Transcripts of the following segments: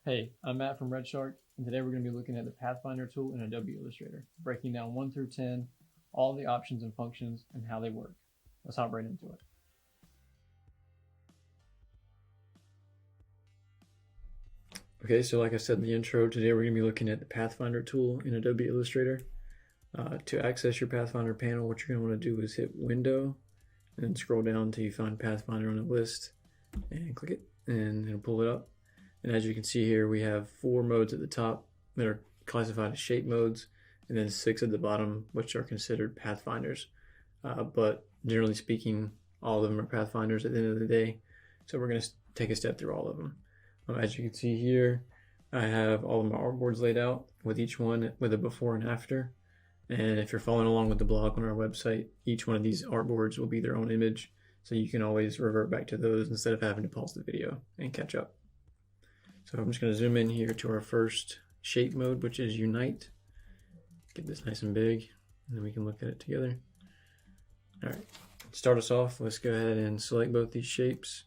Hey, I'm Matt from Red Shark, and today we're going to be looking at the Pathfinder tool in Adobe Illustrator, breaking down 1 through 10, all the options and functions, and how they work. Let's hop right into it. Okay, so like I said in the intro, today we're going to be looking at the Pathfinder tool in Adobe Illustrator. To access your Pathfinder panel, what you're going to want to do is hit Window, and then scroll down until you find Pathfinder on the list, and click it, and it'll pull it up. And as you can see here, we have 4 modes at the top that are classified as shape modes, and then 6 at the bottom, which are considered pathfinders. But generally speaking, all of them are pathfinders at the end of the day. So we're going to take a step through all of them. As you can see here, I have all of my artboards laid out with each one with a before and after. And if you're following along with the blog on our website, each one of these artboards will be their own image. So you can always revert back to those instead of having to pause the video and catch up. So I'm just going to zoom in here to our first shape mode, which is Unite. Get this nice and big, and then we can look at it together. All right, to start us off, let's go ahead and select both these shapes.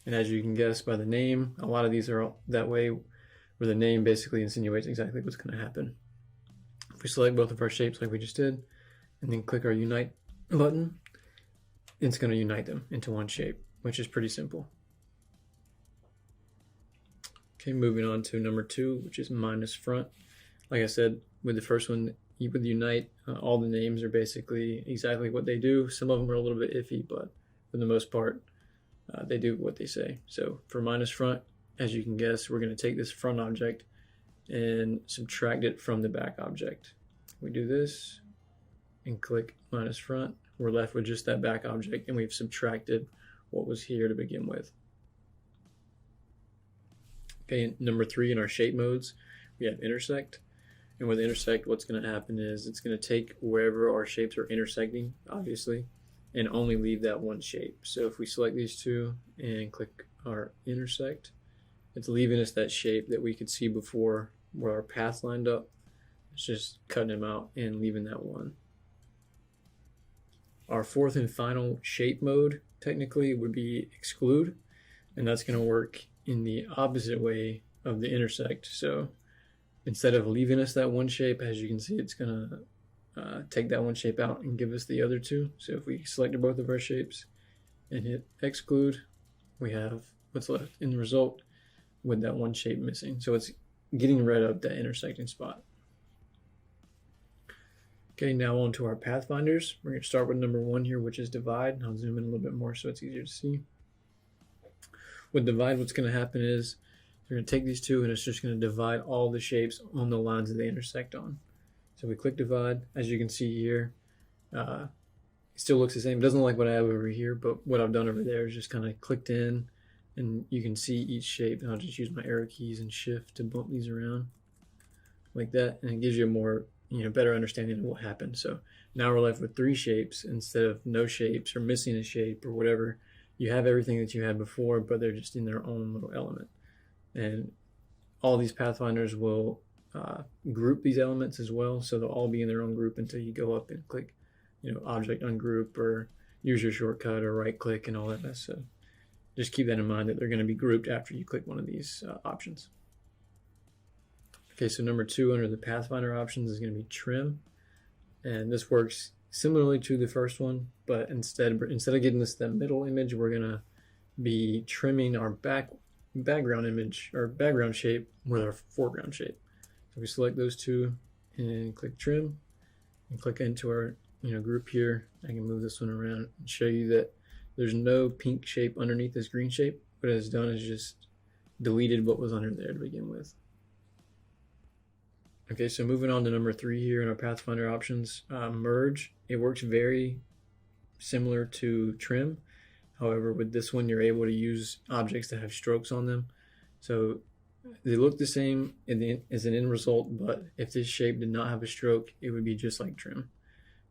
And as you can guess by the name, a lot of these are that way, where the name basically insinuates exactly what's going to happen. If we select both of our shapes like we just did, and then click our Unite button, it's going to unite them into one shape, which is pretty simple. Okay, moving on to number 2, which is minus front. Like I said, with the first one, with Unite, all the names are basically exactly what they do. Some of them are a little bit iffy, but for the most part, they do what they say. So for minus front, as you can guess, we're going to take this front object and subtract it from the back object. We do this and click minus front. We're left with just that back object, and we've subtracted what was here to begin with. Okay, number 3 in our shape modes, we have intersect. And with intersect, what's going to happen is it's going to take wherever our shapes are intersecting, obviously, and only leave that one shape. So if we select these two and click our intersect, it's leaving us that shape that we could see before where our paths lined up. It's just cutting them out and leaving that one. Our 4th and final shape mode, technically, would be exclude, and that's going to work in the opposite way of the intersect. So instead of leaving us that one shape, as you can see, it's going to take that one shape out and give us the other two. So if we select both of our shapes and hit exclude, we have what's left in the result with that one shape missing. So it's getting rid of that intersecting spot. Okay, now on to our pathfinders. We're going to start with number 1 here, which is divide. I'll zoom in a little bit more so it's easier to see. With divide, what's going to happen is you're going to take these two and it's just going to divide all the shapes on the lines that they intersect on. So we click divide. As you can see here, it still looks the same. It doesn't look like what I have over here, but what I've done over there is just kind of clicked in and you can see each shape. And I'll just use my arrow keys and shift to bump these around like that, and it gives you a more better understanding of what happened. So now we're left with 3 shapes instead of no shapes or missing a shape or whatever. You have everything that you had before, but they're just in their own little element. And all these pathfinders will group these elements as well, so they'll all be in their own group until you go up and click, object ungroup or use your shortcut or right click and all that mess. So just keep that in mind that they're going to be grouped after you click one of these options. Okay, so number 2 under the Pathfinder options is going to be trim, and this works similarly to the first one, but instead of getting this that middle image, we're going to be trimming our background image or background shape with our foreground shape. So we select those two and click trim and click into our group here. I can move this one around and show you that there's no pink shape underneath this green shape. What it's done is just deleted what was under there to begin with. Okay, so moving on to number 3 here in our Pathfinder options, merge. It works very similar to trim. However, with this one, you're able to use objects that have strokes on them. So they look the same as an end result, but if this shape did not have a stroke, it would be just like trim.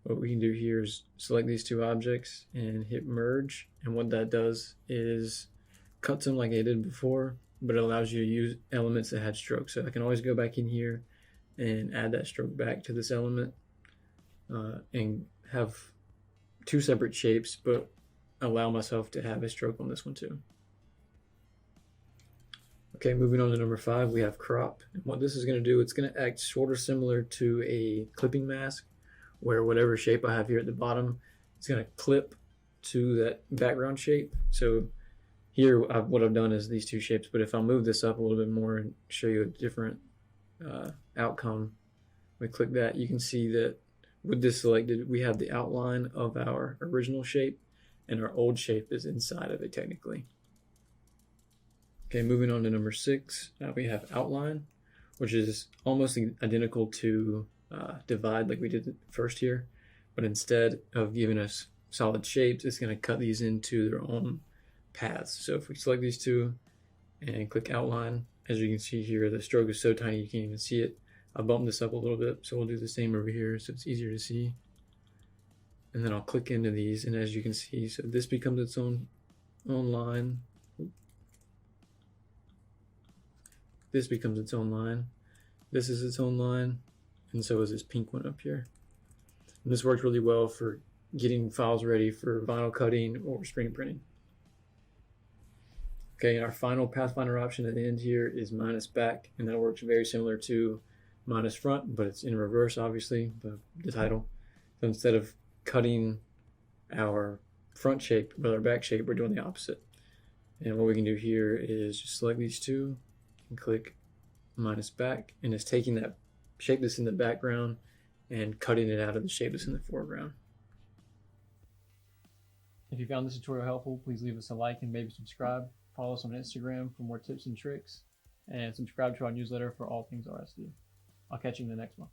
What we can do here is select these 2 objects and hit merge. And what that does is cuts them like I did before, but it allows you to use elements that had strokes. So I can always go back in here and add that stroke back to this element and have 2 separate shapes, but allow myself to have a stroke on this one too. Okay, moving on to number 5, we have crop. And what this is going to do, it's going to act sort of similar to a clipping mask, where whatever shape I have here at the bottom, it's going to clip to that background shape. So here, what I've done is these two shapes, but if I move this up a little bit more and show you a different outcome, we click that, you can see that with this selected, we have the outline of our original shape, and our old shape is inside of it technically. Okay, moving on to number 6, we have outline, which is almost identical to divide like we did first here, but instead of giving us solid shapes, it's going to cut these into their own paths. So if we select these two and click outline, as you can see here, the stroke is so tiny you can't even see it. I'll bump this up a little bit, so we'll do the same over here so it's easier to see. And then I'll click into these, and as you can see, so this becomes its own line. This becomes its own line. This is its own line, and so is this pink one up here. And this works really well for getting files ready for vinyl cutting or screen printing. Okay, and our final Pathfinder option at the end here is minus back, and that works very similar to minus front, but it's in reverse, obviously, the title. So instead of cutting our front shape with our back shape, we're doing the opposite. And what we can do here is just select these two and click minus back, and it's taking that shape that's in the background and cutting it out of the shape that's in the foreground. If you found this tutorial helpful, please leave us a like and maybe subscribe. Follow us on Instagram for more tips and tricks, and subscribe to our newsletter for all things RSD. I'll catch you in the next one.